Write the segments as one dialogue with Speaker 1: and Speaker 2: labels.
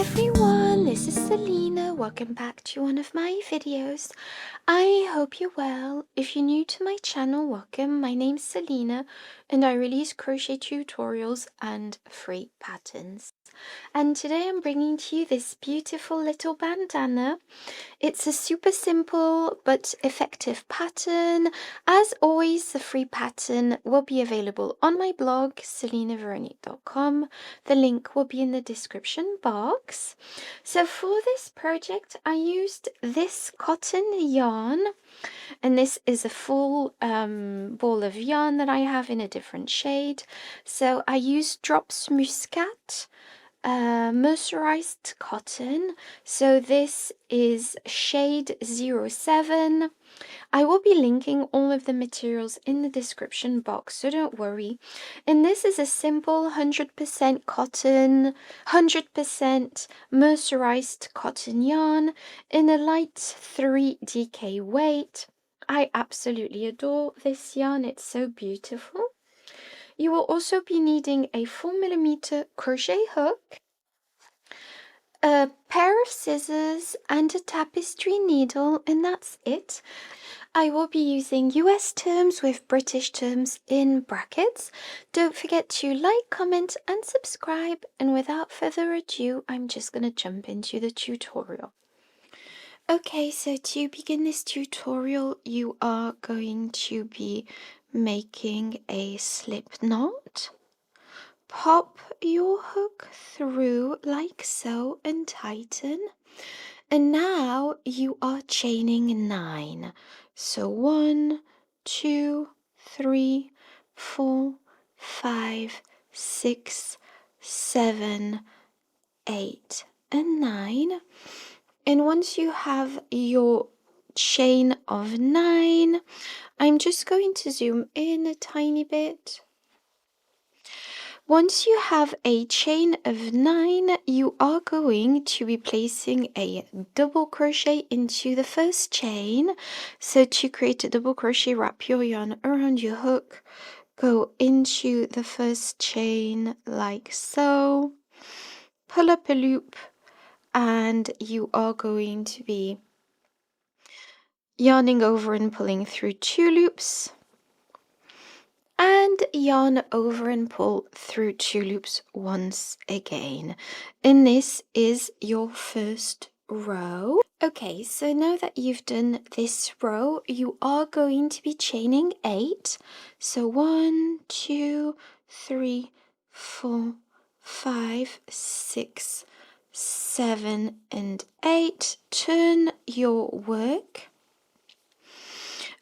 Speaker 1: everyone, this is Selina. Welcome back to one of my videos. I hope you're well. If you're new to my channel, welcome. My name's Selina and I release crochet tutorials and free patterns. And today I'm bringing to you this beautiful little bandana. It's a super simple but effective pattern. As always, the free pattern will be available on my blog, selinaveronique.com. The link will be in the description box. So for this project, I used this cotton yarn, and this is a full ball of yarn that I have in a different shade. So I used Drops Muscat mercerized cotton. So this is shade 07. I will be linking all of the materials in the description box, so don't worry. And this is a simple 100% cotton, 100% mercerized cotton yarn in a light 3 DK weight. I absolutely adore this yarn, it's so beautiful. You will also be needing a 4mm crochet hook, a pair of scissors and a tapestry needle, and that's it. I will be using US terms with British terms in brackets. Don't forget to like, comment and subscribe, and without further ado, I'm just going to jump into the tutorial. Okay, so to begin this tutorial, you are going to be making a slip knot. Pop your hook through like so and tighten. And now you are chaining 9. So 1, 2, 3, 4, 5, 6, 7, 8, and 9. And once you have your chain of 9, I'm just going to zoom in a tiny bit. Once you have a chain of 9, you are going to be placing a double crochet into the first chain. So to create a double crochet, wrap your yarn around your hook, go into the first chain like so, pull up a loop, and you are going to be yarning over and pulling through 2 loops. And yarn over and pull through 2 loops once again. And this is your first row. Okay, so now that you've done this row, you are going to be chaining 8. So 1, 2, 3, 4, 5, 6, 7, and 8. Turn your work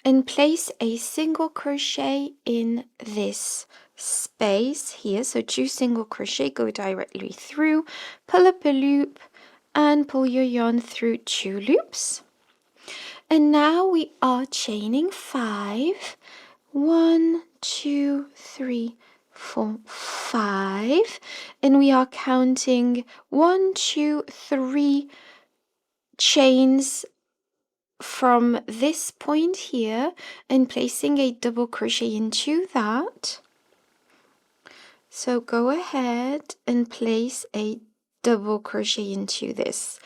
Speaker 1: and place a single crochet in this space here. So 2 single crochet, go directly through, pull up a loop and pull your yarn through 2 loops. And now we are chaining 5. 1, 2, 3, 4, 5. And we are counting 1, 2, 3 chains from this point here and placing a double crochet into that. So go ahead and place a double crochet into this.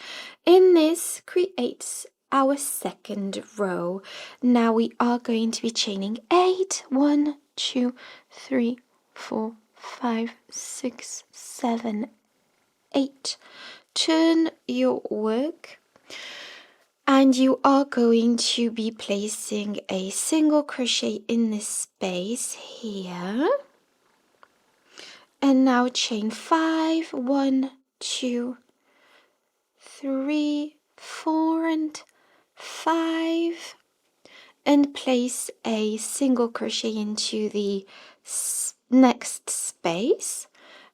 Speaker 1: And this creates our second row. Now we are going to be chaining 8. 1, 2, 3, 4, 5, 6, 7, 8. Turn your work. And you are going to be placing a single crochet in this space here. And now chain 5, 1, 2, 3, 4, and 5. And place a single crochet into the next space.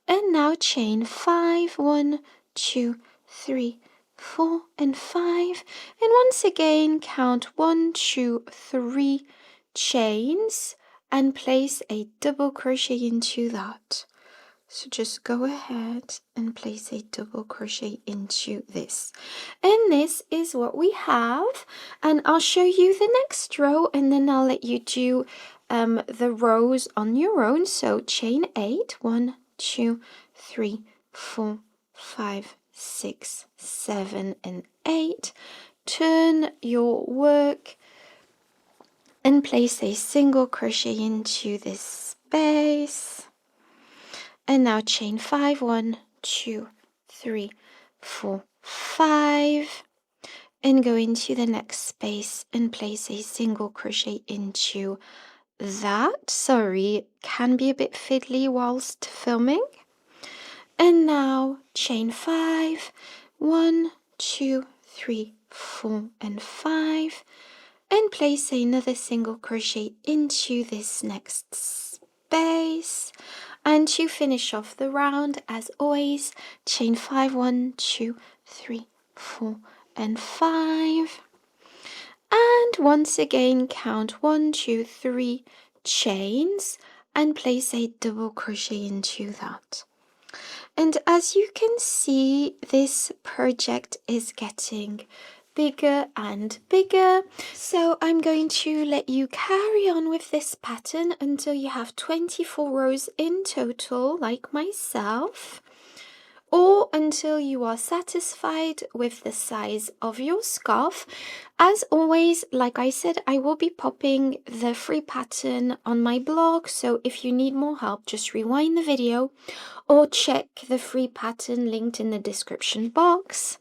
Speaker 1: And now chain 5, 1, 2, 3, 4, and 5. And once again count 1, 2, 3 chains and place a double crochet into that. So just go ahead and place a double crochet into this. And this is what we have. And I'll show you the next row and then I'll let you do the rows on your own. So chain 8, 1, 2, 3, 4, 5, 6, 7 and 8. Turn your work and place a single crochet into this space, and now chain 5, 1, 2, 3, 4, 5, and go into the next space and place a single crochet into that. Sorry, can be a bit fiddly whilst filming. And now chain 5, 1, 2, 3, 4 and 5, and place another single crochet into this next space. And to finish off the round, as always, chain 5, 1, 2, 3, 4 and 5, and once again count 1, 2, 3 chains and place a double crochet into that. And as you can see, this project is getting bigger and bigger, so I'm going to let you carry on with this pattern until you have 24 rows in total, like myself, or until you are satisfied with the size of your scarf. As always, like I said, I will be popping the free pattern on my blog, so if you need more help, just rewind the video or check the free pattern linked in the description box.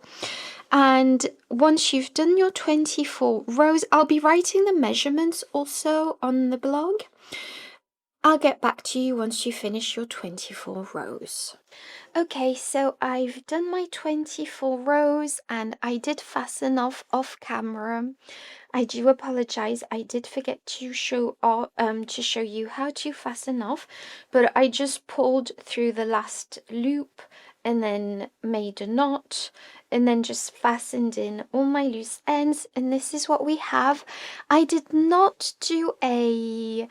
Speaker 1: And once you've done your 24 rows, I'll be writing the measurements also on the blog. I'll get back to you once you finish your 24 rows. Okay, so I've done my 24 rows and I did fasten off camera. I do apologize, I did forget to show you how to fasten off, but I just pulled through the last loop and then made a knot and then just fastened in all my loose ends, and this is what we have. I did not do any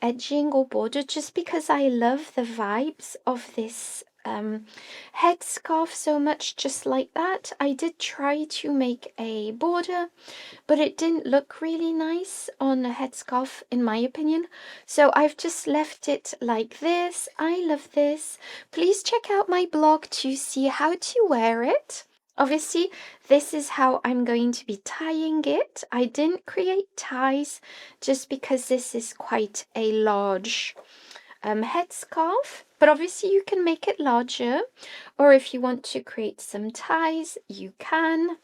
Speaker 1: edging or border just because I love the vibes of this headscarf so much, just like that. I did try to make a border, but it didn't look really nice on a headscarf in my opinion, so I've just left it like this. I love this. Please check out my blog to see how to wear it. Obviously, this is how I'm going to be tying it. I didn't create ties just because this is quite a large headscarf, but obviously you can make it larger, or if you want to create some ties, you can.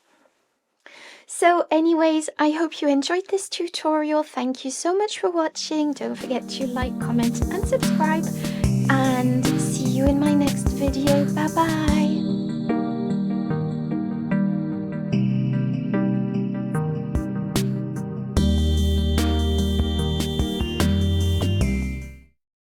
Speaker 1: So anyways, I hope you enjoyed this tutorial. Thank you so much for watching. Don't forget to like, comment and subscribe, and see you in my next video. Bye.